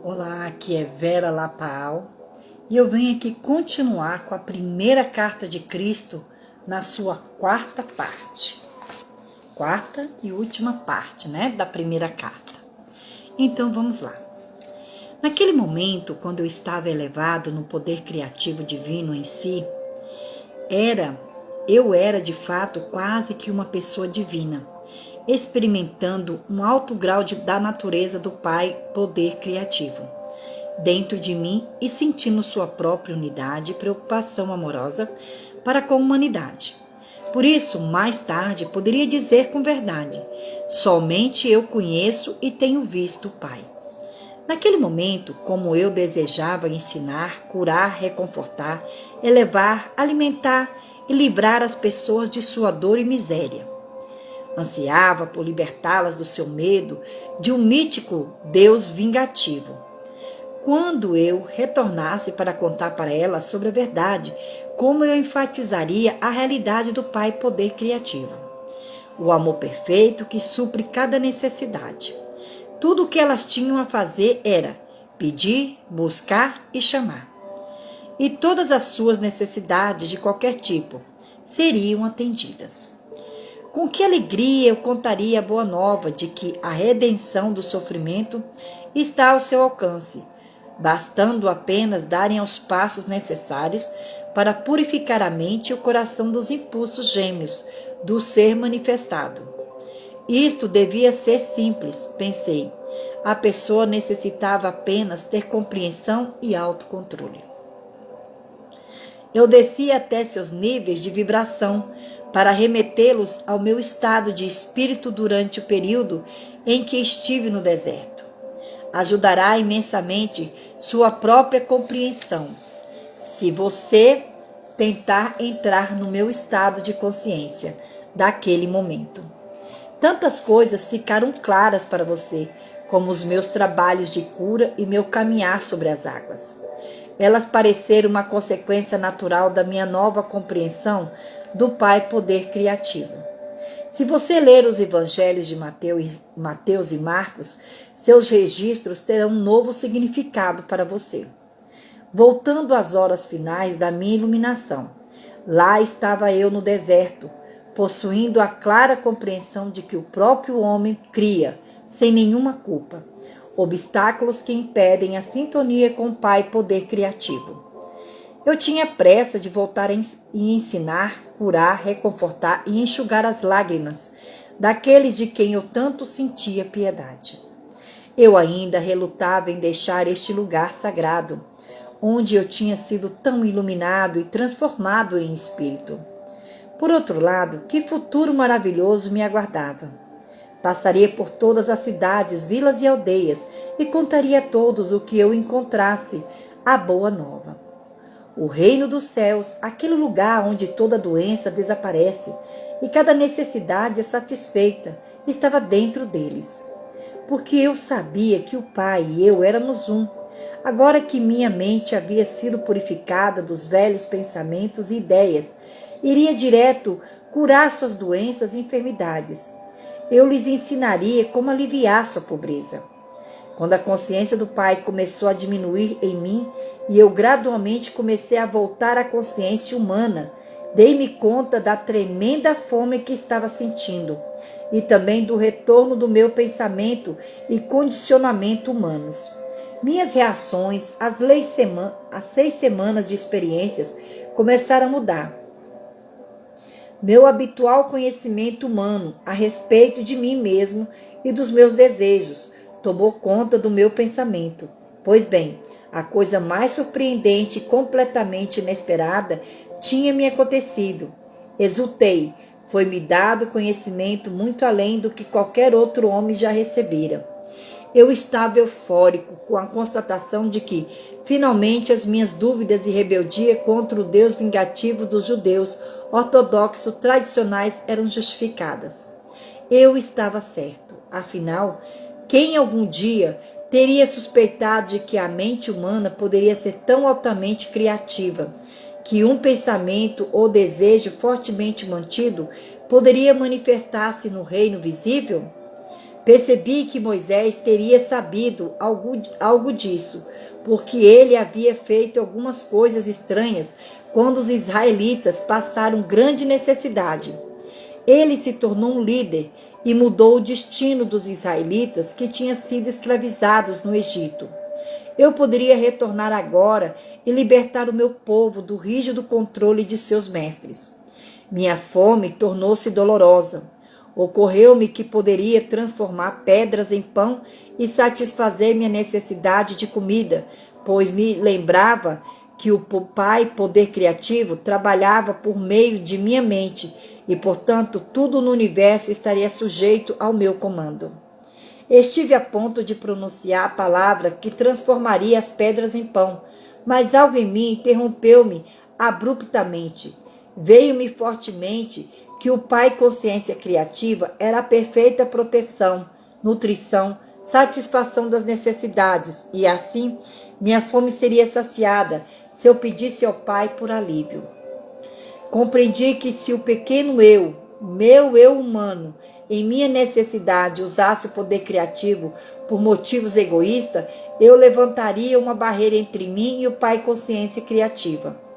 Olá, aqui é Vera Lapao e eu venho aqui continuar com a primeira carta de Cristo na sua quarta parte. Quarta e última parte, da primeira carta. Então vamos lá. Naquele momento, quando eu estava elevado no poder criativo divino em si, eu era de fato quase que uma pessoa divina, experimentando um alto grau da natureza do Pai poder criativo dentro de mim e sentindo sua própria unidade e preocupação amorosa para com a humanidade. Por isso, mais tarde, poderia dizer com verdade: somente eu conheço e tenho visto o Pai. Naquele momento, como eu desejava ensinar, curar, reconfortar, elevar, alimentar e livrar as pessoas de sua dor e miséria. Ansiava por libertá-las do seu medo de um mítico Deus vingativo. Quando eu retornasse para contar para ela sobre a verdade, como eu enfatizaria a realidade do Pai Poder Criativo. O amor perfeito que supre cada necessidade. Tudo o que elas tinham a fazer era pedir, buscar e chamar. E todas as suas necessidades de qualquer tipo seriam atendidas. Com que alegria eu contaria a boa nova de que a redenção do sofrimento está ao seu alcance, bastando apenas darem os passos necessários para purificar a mente e o coração dos impulsos gêmeos do ser manifestado. Isto devia ser simples, pensei. A pessoa necessitava apenas ter compreensão e autocontrole. Eu desci até seus níveis de vibração para remetê-los ao meu estado de espírito durante o período em que estive no deserto. Ajudará imensamente sua própria compreensão, se você tentar entrar no meu estado de consciência daquele momento. Tantas coisas ficaram claras para você, como os meus trabalhos de cura e meu caminhar sobre as águas. Elas pareceram uma consequência natural da minha nova compreensão do Pai Poder Criativo. Se você ler os evangelhos de Mateus e Marcos, seus registros terão um novo significado para você. Voltando às horas finais da minha iluminação, lá estava eu no deserto, possuindo a clara compreensão de que o próprio homem cria, sem nenhuma culpa, obstáculos que impedem a sintonia com o Pai Poder Criativo. Eu tinha pressa de voltar e ensinar, curar, reconfortar e enxugar as lágrimas daqueles de quem eu tanto sentia piedade. Eu ainda relutava em deixar este lugar sagrado, onde eu tinha sido tão iluminado e transformado em espírito. Por outro lado, que futuro maravilhoso me aguardava! Passaria por todas as cidades, vilas e aldeias e contaria a todos o que eu encontrasse, a boa nova. O reino dos céus, aquele lugar onde toda doença desaparece e cada necessidade é satisfeita, estava dentro deles. Porque eu sabia que o Pai e eu éramos um, agora que minha mente havia sido purificada dos velhos pensamentos e ideias, iria direto curar suas doenças e enfermidades. Eu lhes ensinaria como aliviar sua pobreza. Quando a consciência do Pai começou a diminuir em mim e eu gradualmente comecei a voltar à consciência humana, dei-me conta da tremenda fome que estava sentindo e também do retorno do meu pensamento e condicionamento humanos. Minhas reações às 6 semanas de experiências começaram a mudar. Meu habitual conhecimento humano a respeito de mim mesmo e dos meus desejos tomou conta do meu pensamento. Pois bem, a coisa mais surpreendente e completamente inesperada tinha me acontecido. Exultei. Foi-me dado conhecimento muito além do que qualquer outro homem já recebera. Eu estava eufórico com a constatação de que, finalmente, as minhas dúvidas e rebeldia contra o Deus vingativo dos judeus ortodoxos tradicionais eram justificadas. Eu estava certo. Afinal, quem algum dia teria suspeitado de que a mente humana poderia ser tão altamente criativa, que um pensamento ou desejo fortemente mantido poderia manifestar-se no reino visível? Percebi que Moisés teria sabido algo disso, porque ele havia feito algumas coisas estranhas quando os israelitas passaram grande necessidade. Ele se tornou um líder e mudou o destino dos israelitas que tinham sido escravizados no Egito. Eu poderia retornar agora e libertar o meu povo do rígido controle de seus mestres. Minha fome tornou-se dolorosa. Ocorreu-me que poderia transformar pedras em pão e satisfazer minha necessidade de comida, pois me lembrava que o Pai, poder criativo, trabalhava por meio de minha mente e, portanto, tudo no universo estaria sujeito ao meu comando. Estive a ponto de pronunciar a palavra que transformaria as pedras em pão, mas algo em mim interrompeu-me abruptamente. Veio-me fortemente que o Pai Consciência Criativa era a perfeita proteção, nutrição, satisfação das necessidades, e assim minha fome seria saciada se eu pedisse ao Pai por alívio. Compreendi que se o pequeno eu, meu eu humano, em minha necessidade usasse o poder criativo por motivos egoístas, eu levantaria uma barreira entre mim e o Pai Consciência Criativa.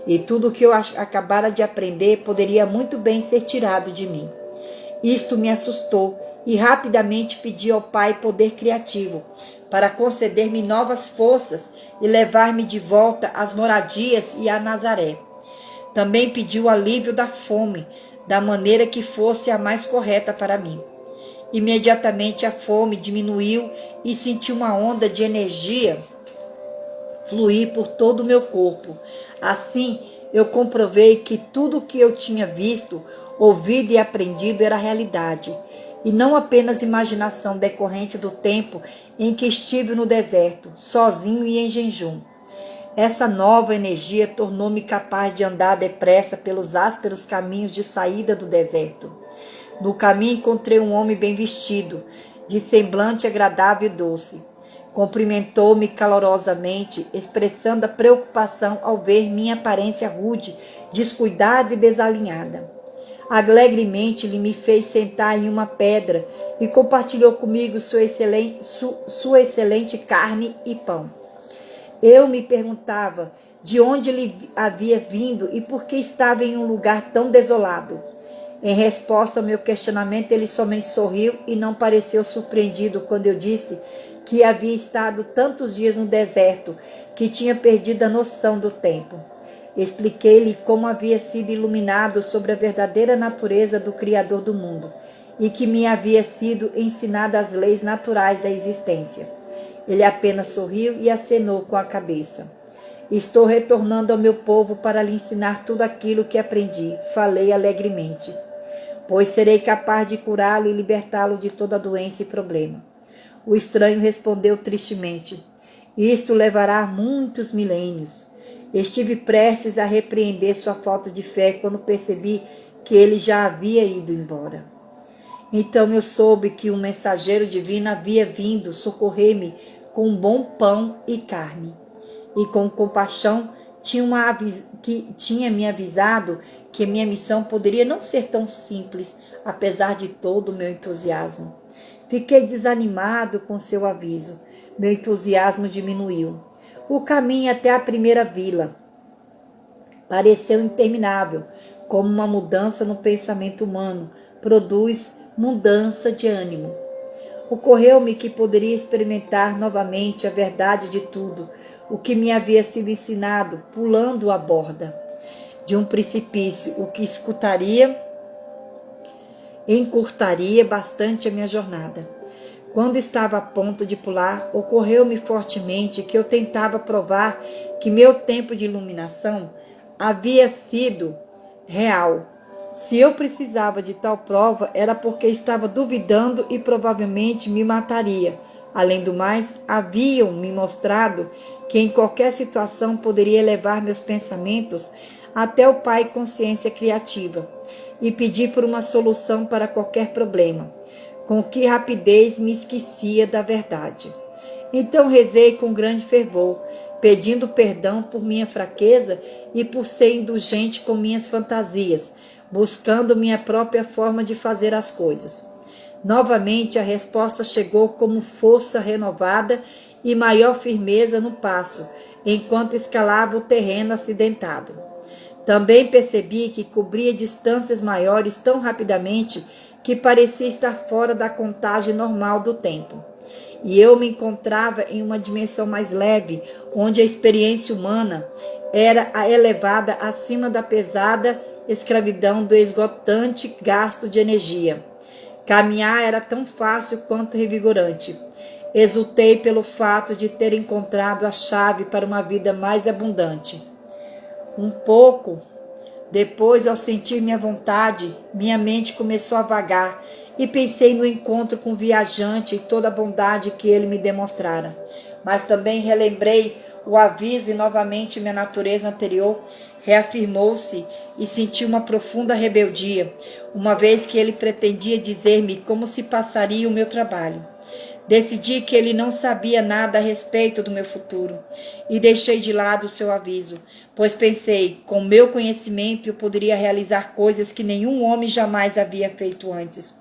E tudo o que eu acabara de aprender poderia muito bem ser tirado de mim. Isto me assustou e rapidamente pedi ao Pai poder criativo para conceder-me novas forças e levar-me de volta às moradias e a Nazaré. Também pedi o alívio da fome, da maneira que fosse a mais correta para mim. Imediatamente a fome diminuiu e senti uma onda de energia fluir por todo o meu corpo. Assim, eu comprovei que tudo o que eu tinha visto, ouvido e aprendido era realidade, e não apenas imaginação decorrente do tempo em que estive no deserto, sozinho e em jejum. Essa nova energia tornou-me capaz de andar depressa pelos ásperos caminhos de saída do deserto. No caminho encontrei um homem bem vestido, de semblante agradável e doce. Cumprimentou-me calorosamente, expressando a preocupação ao ver minha aparência rude, descuidada e desalinhada. Alegremente ele me fez sentar em uma pedra e compartilhou comigo sua excelente carne e pão. Eu me perguntava de onde ele havia vindo e por que estava em um lugar tão desolado. Em resposta ao meu questionamento, ele somente sorriu e não pareceu surpreendido quando eu disse que havia estado tantos dias no deserto que tinha perdido a noção do tempo. Expliquei-lhe como havia sido iluminado sobre a verdadeira natureza do Criador do mundo e que me havia sido ensinada as leis naturais da existência. Ele apenas sorriu e acenou com a cabeça. Estou retornando ao meu povo para lhe ensinar tudo aquilo que aprendi, falei alegremente, pois serei capaz de curá-lo e libertá-lo de toda doença e problema. O estranho respondeu tristemente, isto levará muitos milênios. Estive prestes a repreender sua falta de fé quando percebi que ele já havia ido embora. Então eu soube que um mensageiro divino havia vindo socorrer-me com um bom pão e carne. E com compaixão tinha me avisado que minha missão poderia não ser tão simples, apesar de todo o meu entusiasmo. Fiquei desanimado com seu aviso. Meu entusiasmo diminuiu. O caminho até a primeira vila pareceu interminável, como uma mudança no pensamento humano produz mudança de ânimo. Ocorreu-me que poderia experimentar novamente a verdade de tudo, o que me havia sido ensinado, pulando a borda de um precipício, o que encurtaria bastante a minha jornada. Quando estava a ponto de pular, ocorreu-me fortemente que eu tentava provar que meu tempo de iluminação havia sido real. Se eu precisava de tal prova, era porque estava duvidando e provavelmente me mataria. Além do mais, haviam me mostrado que em qualquer situação poderia levar meus pensamentos até o Pai Consciência Criativa e pedir por uma solução para qualquer problema. Com que rapidez me esquecia da verdade. Então rezei com grande fervor, pedindo perdão por minha fraqueza e por ser indulgente com minhas fantasias, buscando minha própria forma de fazer as coisas. Novamente a resposta chegou como força renovada e maior firmeza no passo, enquanto escalava o terreno acidentado. Também percebi que cobria distâncias maiores tão rapidamente que parecia estar fora da contagem normal do tempo. E eu me encontrava em uma dimensão mais leve, onde a experiência humana era elevada acima da pesada escravidão do esgotante gasto de energia. Caminhar era tão fácil quanto revigorante. Exultei pelo fato de ter encontrado a chave para uma vida mais abundante. Um pouco depois, ao sentir minha vontade, minha mente começou a vagar e pensei no encontro com o viajante e toda a bondade que ele me demonstrara. Mas também relembrei o aviso e novamente minha natureza anterior reafirmou-se e senti uma profunda rebeldia, uma vez que ele pretendia dizer-me como se passaria o meu trabalho. Decidi que ele não sabia nada a respeito do meu futuro e deixei de lado o seu aviso, pois pensei, com meu conhecimento eu poderia realizar coisas que nenhum homem jamais havia feito antes.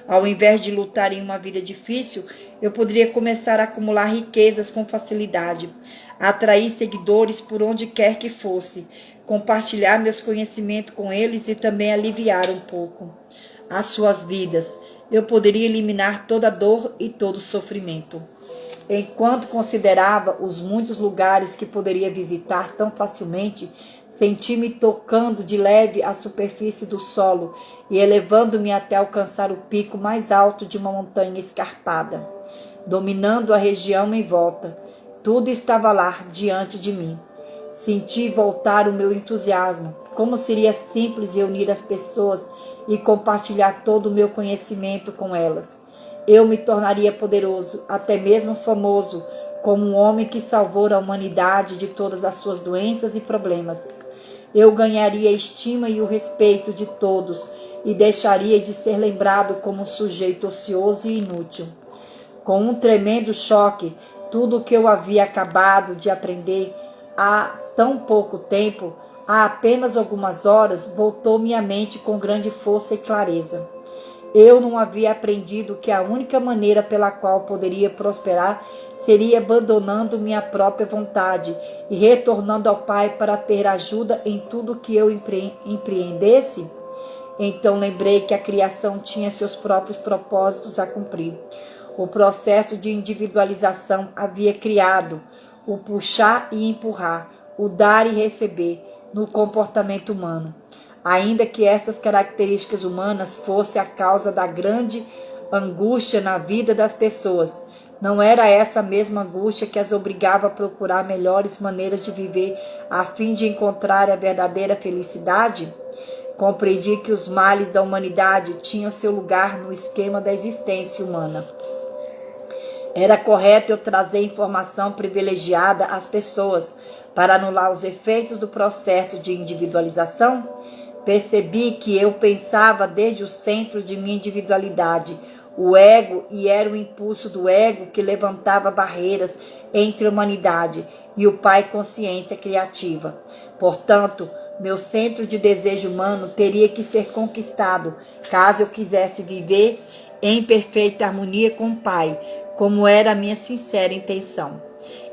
Ao invés de lutar em uma vida difícil, eu poderia começar a acumular riquezas com facilidade, atrair seguidores por onde quer que fosse, compartilhar meus conhecimentos com eles e também aliviar um pouco as suas vidas. Eu poderia eliminar toda dor e todo sofrimento. Enquanto considerava os muitos lugares que poderia visitar tão facilmente, senti-me tocando de leve a superfície do solo e elevando-me até alcançar o pico mais alto de uma montanha escarpada, dominando a região em volta. Tudo estava lá diante de mim. Senti voltar o meu entusiasmo. Como seria simples reunir as pessoas e compartilhar todo o meu conhecimento com elas. Eu me tornaria poderoso, até mesmo famoso, como um homem que salvou a humanidade de todas as suas doenças e problemas. Eu ganharia a estima e o respeito de todos e deixaria de ser lembrado como um sujeito ocioso e inútil. Com um tremendo choque, tudo o que eu havia acabado de aprender há tão pouco tempo, há apenas algumas horas, voltou-me à mente com grande força e clareza. Eu não havia aprendido que a única maneira pela qual poderia prosperar seria abandonando minha própria vontade e retornando ao Pai para ter ajuda em tudo que eu empreendesse. Então lembrei que a criação tinha seus próprios propósitos a cumprir. O processo de individualização havia criado o puxar e empurrar, o dar e receber no comportamento humano. Ainda que essas características humanas fossem a causa da grande angústia na vida das pessoas, não era essa mesma angústia que as obrigava a procurar melhores maneiras de viver a fim de encontrar a verdadeira felicidade? Compreendi que os males da humanidade tinham seu lugar no esquema da existência humana. Era correto eu trazer informação privilegiada às pessoas para anular os efeitos do processo de individualização? Percebi que eu pensava desde o centro de minha individualidade, o ego, e era o impulso do ego que levantava barreiras entre a humanidade e o Pai Consciência Criativa. Portanto, meu centro de desejo humano teria que ser conquistado, caso eu quisesse viver em perfeita harmonia com o Pai, como era a minha sincera intenção.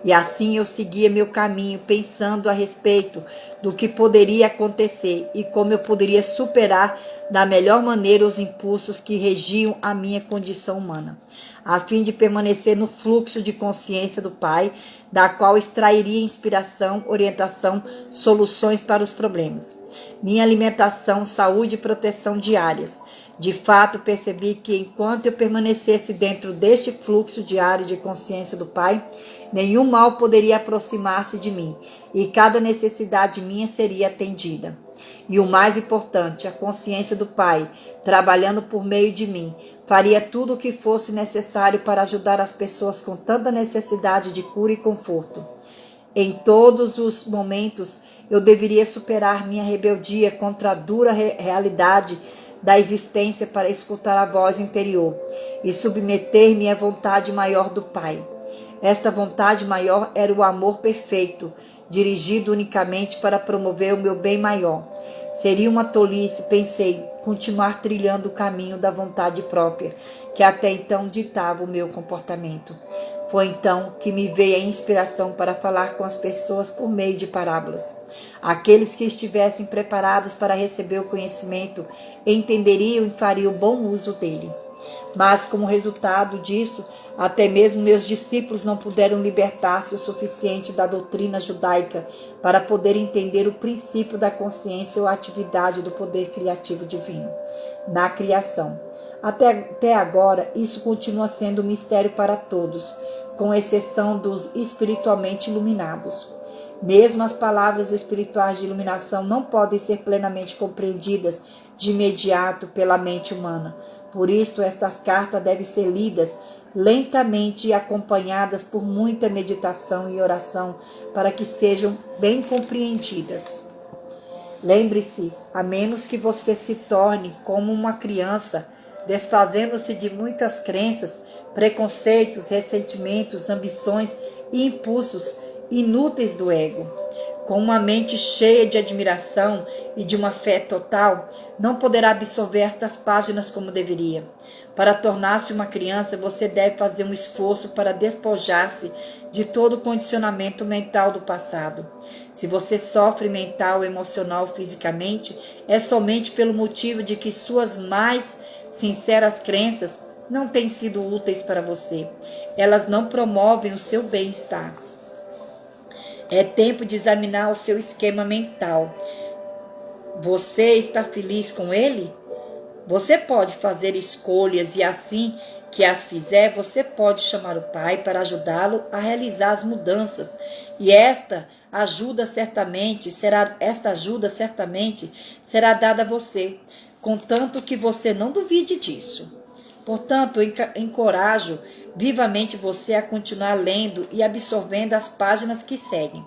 E assim eu seguia meu caminho, pensando a respeito do que poderia acontecer e como eu poderia superar da melhor maneira os impulsos que regiam a minha condição humana, a fim de permanecer no fluxo de consciência do Pai, da qual extrairia inspiração, orientação, soluções para os problemas. Minha alimentação, saúde e proteção diárias. De fato, percebi que enquanto eu permanecesse dentro deste fluxo diário de consciência do Pai, nenhum mal poderia aproximar-se de mim, e cada necessidade minha seria atendida. E o mais importante, a consciência do Pai, trabalhando por meio de mim, faria tudo o que fosse necessário para ajudar as pessoas com tanta necessidade de cura e conforto. Em todos os momentos, eu deveria superar minha rebeldia contra a dura realidade da existência para escutar a voz interior e submeter-me à vontade maior do Pai. Esta vontade maior era o amor perfeito, dirigido unicamente para promover o meu bem maior. Seria uma tolice, pensei, continuar trilhando o caminho da vontade própria, que até então ditava o meu comportamento. Foi então que me veio a inspiração para falar com as pessoas por meio de parábolas. Aqueles que estivessem preparados para receber o conhecimento entenderiam e fariam bom uso dele. Mas, como resultado disso, até mesmo meus discípulos não puderam libertar-se o suficiente da doutrina judaica para poder entender o princípio da consciência ou atividade do poder criativo divino na criação. Até agora, isso continua sendo um mistério para todos, com exceção dos espiritualmente iluminados. Mesmo as palavras espirituais de iluminação não podem ser plenamente compreendidas de imediato pela mente humana. Por isso, estas cartas devem ser lidas lentamente e acompanhadas por muita meditação e oração para que sejam bem compreendidas. Lembre-se, a menos que você se torne como uma criança, desfazendo-se de muitas crenças, preconceitos, ressentimentos, ambições e impulsos inúteis do ego. Com uma mente cheia de admiração e de uma fé total, não poderá absorver estas páginas como deveria. Para tornar-se uma criança, você deve fazer um esforço para despojar-se de todo o condicionamento mental do passado. Se você sofre mental, emocional, fisicamente, é somente pelo motivo de que suas mais sinceras crenças não têm sido úteis para você. Elas não promovem o seu bem-estar. É tempo de examinar o seu esquema mental. Você está feliz com ele? Você pode fazer escolhas e assim que as fizer, você pode chamar o Pai para ajudá-lo a realizar as mudanças. E esta ajuda certamente será dada a você, contanto que você não duvide disso. Portanto, encorajo vivamente você a continuar lendo e absorvendo as páginas que seguem.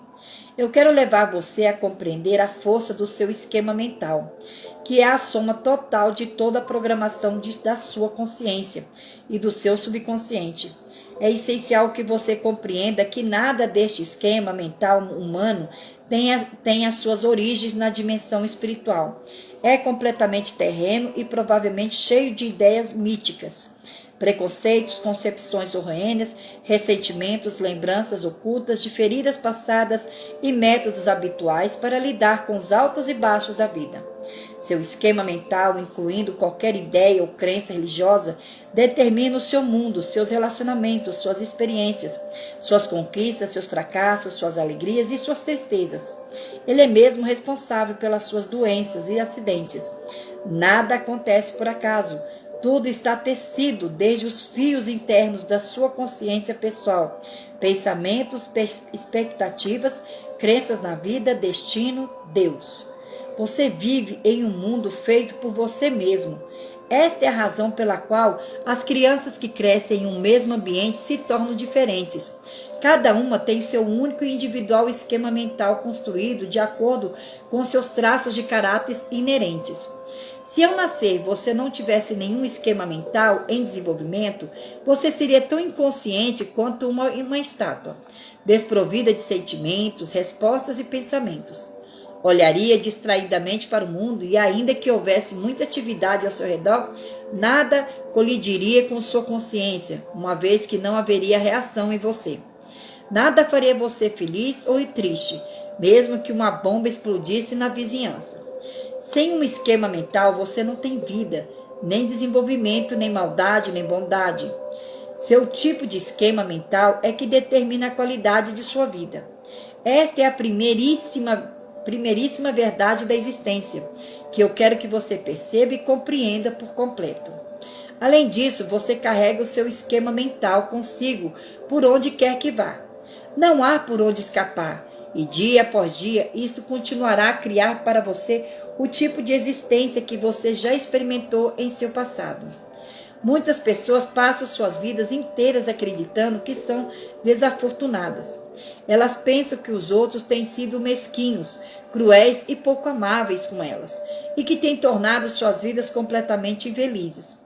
Eu quero levar você a compreender a força do seu esquema mental, que é a soma total de toda a programação da sua consciência e do seu subconsciente. É essencial que você compreenda que nada deste esquema mental humano tem as suas origens na dimensão espiritual. É completamente terreno e provavelmente cheio de ideias míticas, preconceitos, concepções horrêneas, ressentimentos, lembranças ocultas de feridas passadas e métodos habituais para lidar com os altos e baixos da vida. Seu esquema mental, incluindo qualquer ideia ou crença religiosa, determina o seu mundo, seus relacionamentos, suas experiências, suas conquistas, seus fracassos, suas alegrias e suas tristezas. Ele é mesmo responsável pelas suas doenças e acidentes. Nada acontece por acaso. Tudo está tecido desde os fios internos da sua consciência pessoal, pensamentos, expectativas, crenças na vida, destino, Deus. Você vive em um mundo feito por você mesmo. Esta é a razão pela qual as crianças que crescem em um mesmo ambiente se tornam diferentes. Cada uma tem seu único e individual esquema mental construído de acordo com seus traços de caráter inerentes. Se ao nascer você não tivesse nenhum esquema mental em desenvolvimento, você seria tão inconsciente quanto uma estátua, desprovida de sentimentos, respostas e pensamentos. Olharia distraidamente para o mundo e, ainda que houvesse muita atividade ao seu redor, nada colidiria com sua consciência, uma vez que não haveria reação em você. Nada faria você feliz ou triste, mesmo que uma bomba explodisse na vizinhança. Sem um esquema mental, você não tem vida, nem desenvolvimento, nem maldade, nem bondade. Seu tipo de esquema mental é que determina a qualidade de sua vida. Esta é a primeiríssima verdade da existência, que eu quero que você perceba e compreenda por completo. Além disso, você carrega o seu esquema mental consigo por onde quer que vá. Não há por onde escapar, e dia após dia, isto continuará a criar para você o tipo de existência que você já experimentou em seu passado. Muitas pessoas passam suas vidas inteiras acreditando que são desafortunadas. Elas pensam que os outros têm sido mesquinhos, cruéis e pouco amáveis com elas, e que têm tornado suas vidas completamente infelizes.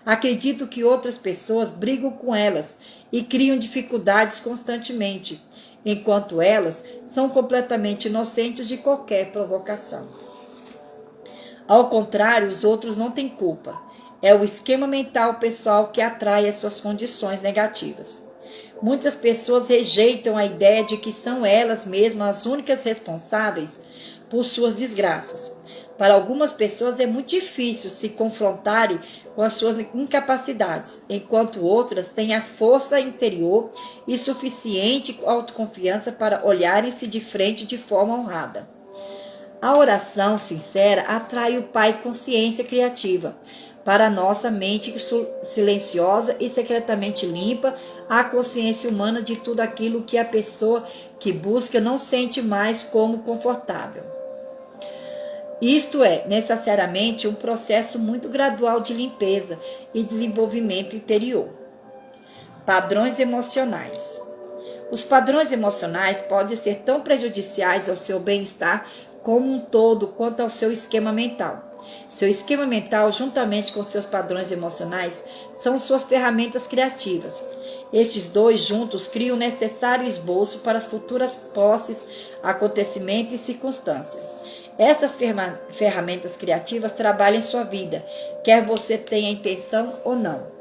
Acreditam que outras pessoas brigam com elas e criam dificuldades constantemente, enquanto elas são completamente inocentes de qualquer provocação. Ao contrário, os outros não têm culpa. É o esquema mental pessoal que atrai as suas condições negativas. Muitas pessoas rejeitam a ideia de que são elas mesmas as únicas responsáveis por suas desgraças. Para algumas pessoas é muito difícil se confrontarem com as suas incapacidades, enquanto outras têm a força interior e suficiente autoconfiança para olharem-se de frente de forma honrada. A oração sincera atrai o Pai consciência criativa para a nossa mente silenciosa e secretamente limpa a consciência humana de tudo aquilo que a pessoa que busca não sente mais como confortável. Isto é necessariamente um processo muito gradual de limpeza e desenvolvimento interior. Padrões emocionais. Os padrões emocionais podem ser tão prejudiciais ao seu bem-estar como um todo quanto ao seu esquema mental. Seu esquema mental, juntamente com seus padrões emocionais, são suas ferramentas criativas. Estes dois juntos criam o necessário esboço para as futuras posses, acontecimentos e circunstâncias. Essas ferramentas criativas trabalham em sua vida, quer você tenha intenção ou não.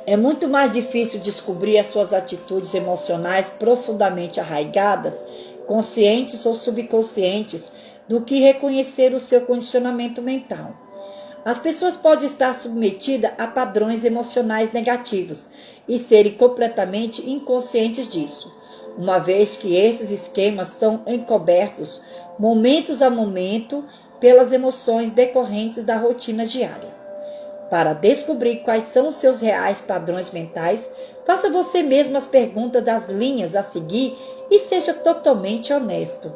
É muito mais difícil descobrir as suas atitudes emocionais profundamente arraigadas, conscientes ou subconscientes, do que reconhecer o seu condicionamento mental. As pessoas podem estar submetidas a padrões emocionais negativos e serem completamente inconscientes disso, uma vez que esses esquemas são encobertos, momentos a momento, pelas emoções decorrentes da rotina diária. Para descobrir quais são os seus reais padrões mentais, faça você mesmo as perguntas das linhas a seguir e seja totalmente honesto.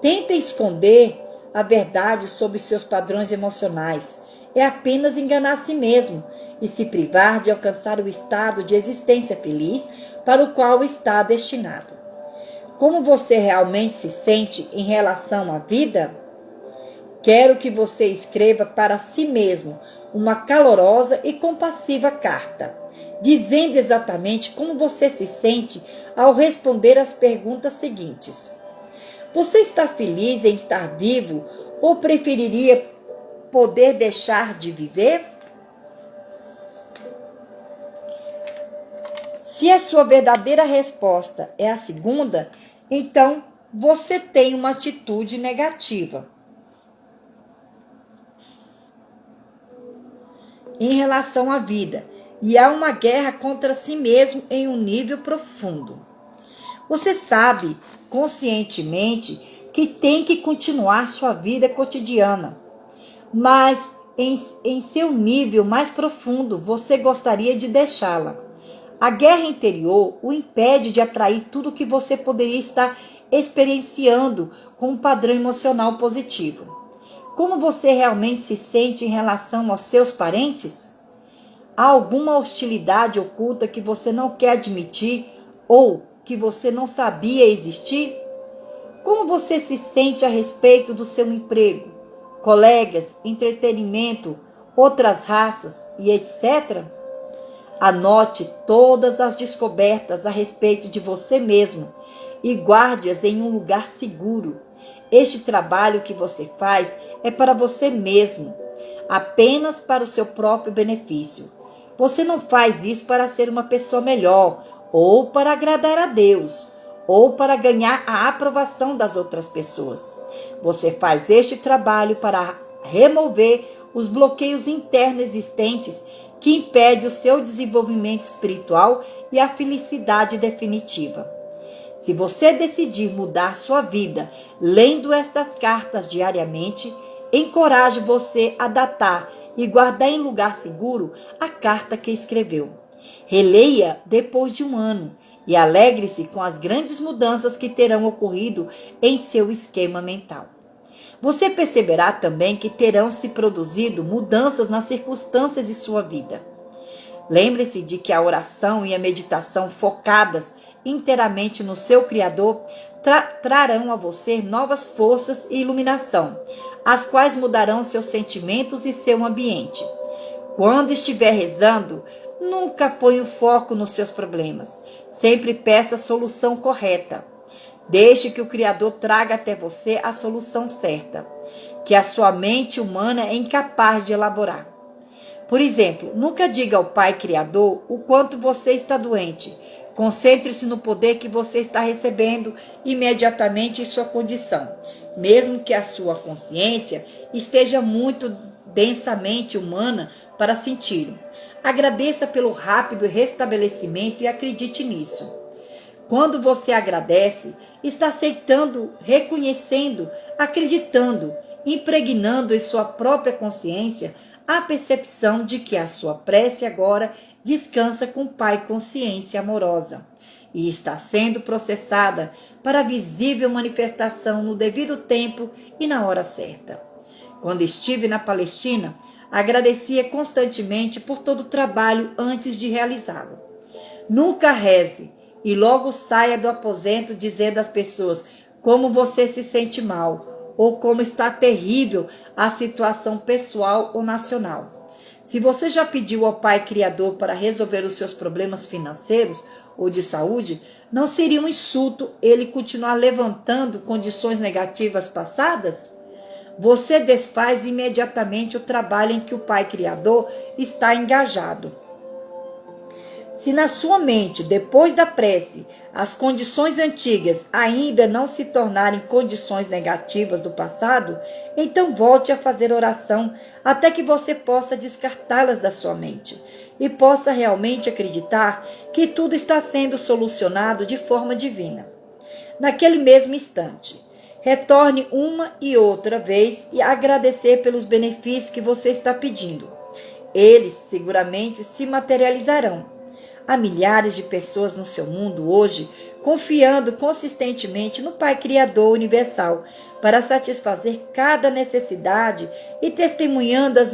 Tente esconder a verdade sobre seus padrões emocionais. É apenas enganar a si mesmo e se privar de alcançar o estado de existência feliz para o qual está destinado. Como você realmente se sente em relação à vida? Quero que você escreva para si mesmo uma calorosa e compassiva carta, dizendo exatamente como você se sente ao responder às perguntas seguintes. Você está feliz em estar vivo ou preferiria poder deixar de viver? Se a sua verdadeira resposta é a segunda, então você tem uma atitude negativa em relação à vida e há uma guerra contra si mesmo em um nível profundo. Você sabe conscientemente que tem que continuar sua vida cotidiana, mas em seu nível mais profundo você gostaria de deixá-la. A guerra interior o impede de atrair tudo que você poderia estar experienciando com um padrão emocional positivo. Como você realmente se sente em relação aos seus parentes? Há alguma hostilidade oculta que você não quer admitir ou que você não sabia existir? Como você se sente a respeito do seu emprego, colegas, entretenimento, outras raças e etc.? Anote todas as descobertas a respeito de você mesmo e guarde-as em um lugar seguro. Este trabalho que você faz é para você mesmo, apenas para o seu próprio benefício. Você não faz isso para ser uma pessoa melhor, ou para agradar a Deus, ou para ganhar a aprovação das outras pessoas. Você faz este trabalho para remover os bloqueios internos existentes que impedem o seu desenvolvimento espiritual e a felicidade definitiva. Se você decidir mudar sua vida lendo estas cartas diariamente, encorajo você a datar e guardar em lugar seguro a carta que escreveu. Releia depois de um ano e alegre-se com as grandes mudanças que terão ocorrido em seu esquema mental. Você perceberá também que terão se produzido mudanças nas circunstâncias de sua vida. Lembre-se de que a oração e a meditação focadas inteiramente no seu Criador trarão a você novas forças e iluminação, as quais mudarão seus sentimentos e seu ambiente. Quando estiver rezando, nunca ponha o foco nos seus problemas. Sempre peça a solução correta. Deixe que o Criador traga até você a solução certa. que a sua mente humana é incapaz de elaborar. Por exemplo, nunca diga ao Pai Criador o quanto você está doente. Concentre-se no poder que você está recebendo imediatamente em sua condição, mesmo que a sua consciência esteja muito densamente humana para senti-lo. Agradeça pelo rápido restabelecimento e acredite nisso. Quando você agradece, está aceitando, reconhecendo, acreditando, impregnando em sua própria consciência a percepção de que a sua prece agora descansa com o Pai consciência amorosa e está sendo processada para visível manifestação no devido tempo e na hora certa. Quando estive na Palestina, agradecia constantemente por todo o trabalho antes de realizá-lo. Nunca reze e logo saia do aposento dizendo às pessoas como você se sente mal ou como está terrível a situação pessoal ou nacional. Se você já pediu ao Pai Criador para resolver os seus problemas financeiros ou de saúde, não seria um insulto ele continuar levantando condições negativas passadas? Você desfaz imediatamente o trabalho em que o Pai Criador está engajado. Se na sua mente, depois da prece, as condições antigas ainda não se tornarem condições negativas do passado, então volte a fazer oração até que você possa descartá-las da sua mente e possa realmente acreditar que tudo está sendo solucionado de forma divina. Naquele mesmo instante, retorne uma e outra vez e agradecer pelos benefícios que você está pedindo. Eles seguramente se materializarão. Há milhares de pessoas no seu mundo hoje confiando consistentemente no Pai Criador Universal para satisfazer cada necessidade e testemunhando as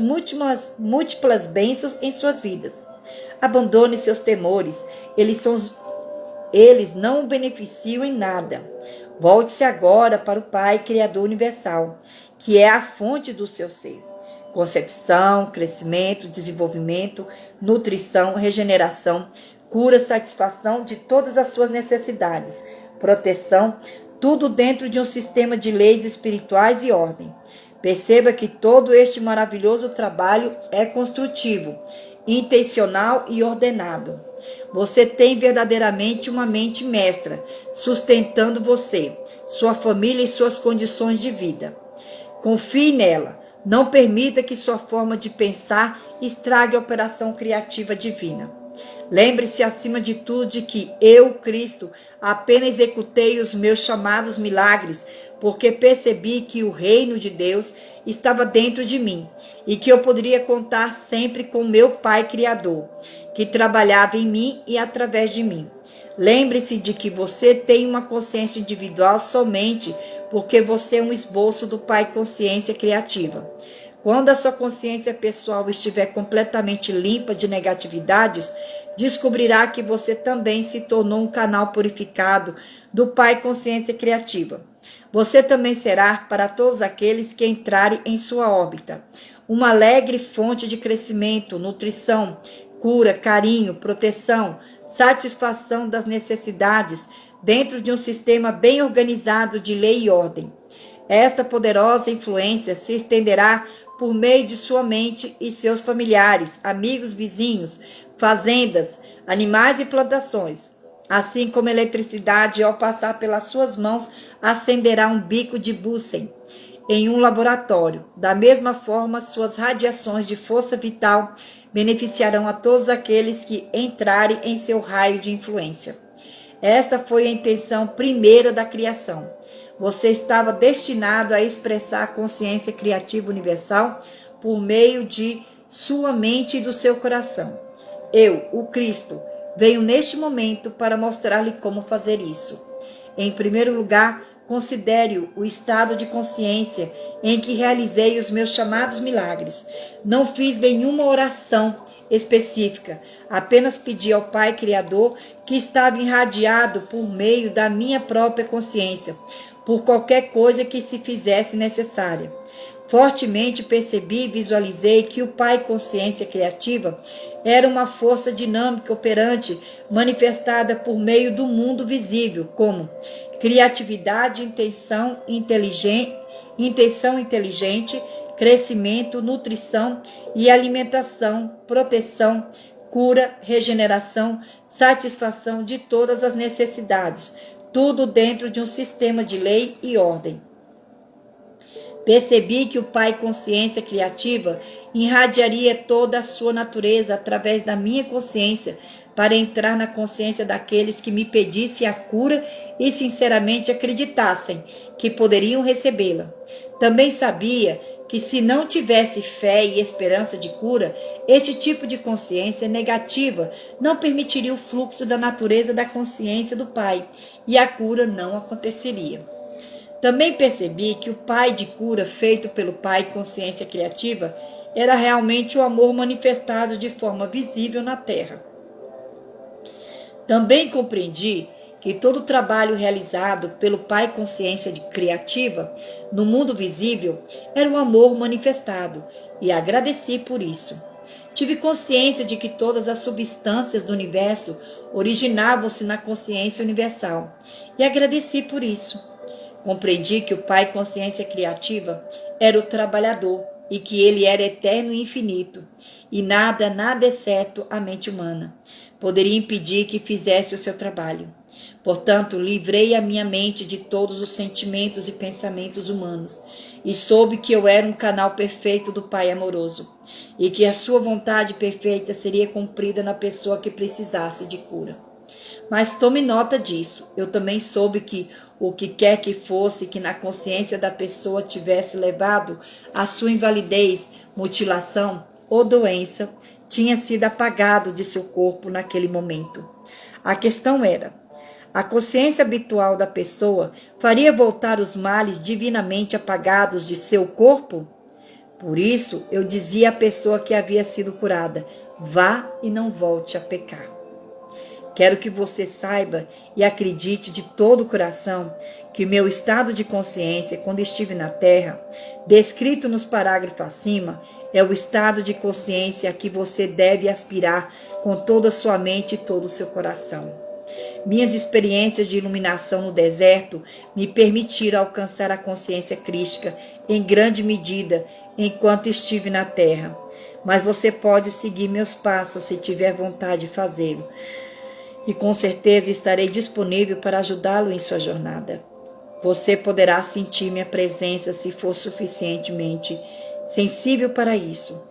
múltiplas bênçãos em suas vidas. Abandone seus temores, eles não o beneficiam em nada. Volte-se agora para o Pai Criador Universal, que é a fonte do seu ser. Concepção, crescimento, desenvolvimento, nutrição, regeneração, cura, satisfação de todas as suas necessidades, proteção, tudo dentro de um sistema de leis espirituais e ordem. Perceba que todo este maravilhoso trabalho é construtivo, intencional e ordenado. Você tem verdadeiramente uma mente mestra, sustentando você, sua família e suas condições de vida. Confie nela. Não permita que sua forma de pensar estrague a operação criativa divina. Lembre-se, acima de tudo, de que eu, Cristo, apenas executei os meus chamados milagres, porque percebi que o reino de Deus estava dentro de mim e que eu poderia contar sempre com meu Pai Criador, que trabalhava em mim e através de mim. Lembre-se de que você tem uma consciência individual somente porque você é um esboço do Pai Consciência Criativa. Quando a sua consciência pessoal estiver completamente limpa de negatividades, descobrirá que você também se tornou um canal purificado do Pai Consciência Criativa. Você também será, para todos aqueles que entrarem em sua órbita, uma alegre fonte de crescimento, nutrição, cura, carinho, proteção, satisfação das necessidades dentro de um sistema bem organizado de lei e ordem. Esta poderosa influência se estenderá por meio de sua mente e seus familiares, amigos, vizinhos, fazendas, animais e plantações. Assim como a eletricidade, ao passar pelas suas mãos, acenderá um bico de Bunsen em um laboratório. Da mesma forma, suas radiações de força vital beneficiarão a todos aqueles que entrarem em seu raio de influência. Essa foi a intenção primeira da criação. Você estava destinado a expressar a consciência criativa universal por meio de sua mente e do seu coração. Eu, o Cristo, venho neste momento para mostrar-lhe como fazer isso. Em primeiro lugar, considere o estado de consciência em que realizei os meus chamados milagres. Não fiz nenhuma oração específica, apenas pedi ao Pai Criador que estava irradiado por meio da minha própria consciência, por qualquer coisa que se fizesse necessária. Fortemente percebi e visualizei que o Pai Consciência Criativa era uma força dinâmica operante, manifestada por meio do mundo visível, como criatividade, intenção, intenção inteligente, crescimento, nutrição e alimentação, proteção, cura, regeneração, satisfação de todas as necessidades, tudo dentro de um sistema de lei e ordem. Percebi que o Pai Consciência Criativa irradiaria toda a sua natureza através da minha consciência para entrar na consciência daqueles que me pedissem a cura e sinceramente acreditassem que poderiam recebê-la. Também sabia que se não tivesse fé e esperança de cura, este tipo de consciência negativa não permitiria o fluxo da natureza da consciência do Pai e a cura não aconteceria. Também percebi que o Pai de cura feito pelo Pai Consciência Criativa era realmente o amor manifestado de forma visível na Terra. Também compreendi que todo o trabalho realizado pelo Pai Consciência Criativa no mundo visível era o amor manifestado e agradeci por isso. Tive consciência de que todas as substâncias do universo originavam-se na consciência universal e agradeci por isso. Compreendi que o Pai Consciência Criativa era o trabalhador e que ele era eterno e infinito, e nada exceto a mente humana poderia impedir que fizesse o seu trabalho. Portanto, livrei a minha mente de todos os sentimentos e pensamentos humanos, e soube que eu era um canal perfeito do Pai amoroso, e que a sua vontade perfeita seria cumprida na pessoa que precisasse de cura. Mas tome nota disso. Eu também soube que o que quer que fosse que na consciência da pessoa tivesse levado à sua invalidez, mutilação ou doença, tinha sido apagado de seu corpo naquele momento. A questão era: a consciência habitual da pessoa faria voltar os males divinamente apagados de seu corpo? Por isso, eu dizia à pessoa que havia sido curada: vá e não volte a pecar. Quero que você saiba e acredite de todo o coração que meu estado de consciência, quando estive na Terra, descrito nos parágrafos acima, é o estado de consciência a que você deve aspirar com toda a sua mente e todo o seu coração. Minhas experiências de iluminação no deserto me permitiram alcançar a consciência crística em grande medida enquanto estive na Terra. Mas você pode seguir meus passos se tiver vontade de fazê-lo. E com certeza estarei disponível para ajudá-lo em sua jornada. Você poderá sentir minha presença se for suficientemente sensível para isso.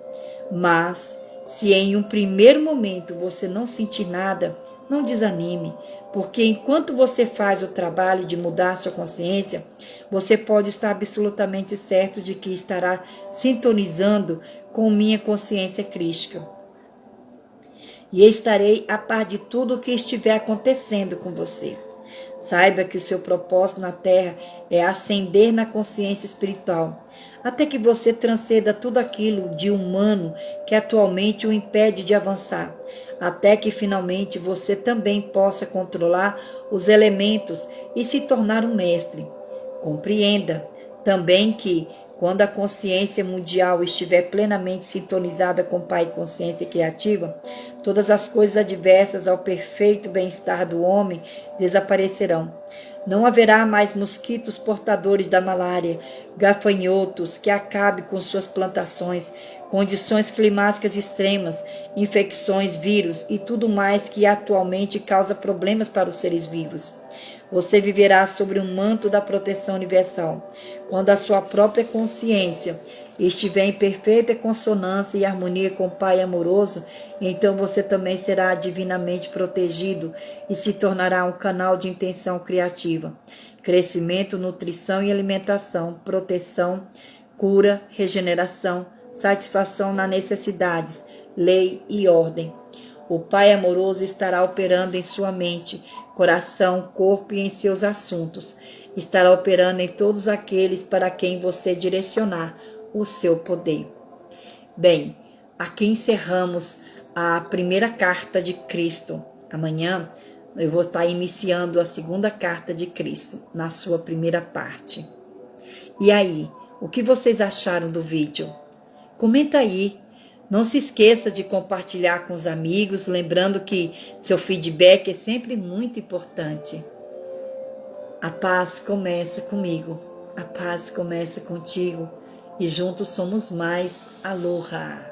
Mas, se em um primeiro momento você não sentir nada, não desanime, porque enquanto você faz o trabalho de mudar sua consciência, você pode estar absolutamente certo de que estará sintonizando com minha consciência crística. E estarei a par de tudo o que estiver acontecendo com você. Saiba que o seu propósito na Terra é ascender na consciência espiritual, até que você transcenda tudo aquilo de humano que atualmente o impede de avançar, até que finalmente você também possa controlar os elementos e se tornar um mestre. Compreenda também que, quando a consciência mundial estiver plenamente sintonizada com o Pai Consciência Criativa, todas as coisas adversas ao perfeito bem-estar do homem desaparecerão. Não haverá mais mosquitos portadores da malária, gafanhotos que acabem com suas plantações, condições climáticas extremas, infecções, vírus e tudo mais que atualmente causa problemas para os seres vivos. Você viverá sobre um manto da proteção universal. Quando a sua própria consciência estiver em perfeita consonância e harmonia com o Pai amoroso, então você também será divinamente protegido e se tornará um canal de intenção criativa. Crescimento, nutrição e alimentação, proteção, cura, regeneração, satisfação nas necessidades, lei e ordem. O Pai amoroso estará operando em sua mente, coração, corpo e em seus assuntos. Estará operando em todos aqueles para quem você direcionar o seu poder. Bem, aqui encerramos a primeira carta de Cristo. Amanhã eu vou estar iniciando a segunda carta de Cristo, na sua primeira parte. E aí, o que vocês acharam do vídeo? Comenta aí. Não se esqueça de compartilhar com os amigos, lembrando que seu feedback é sempre muito importante. A paz começa comigo. A paz começa contigo e juntos somos mais. Aloha!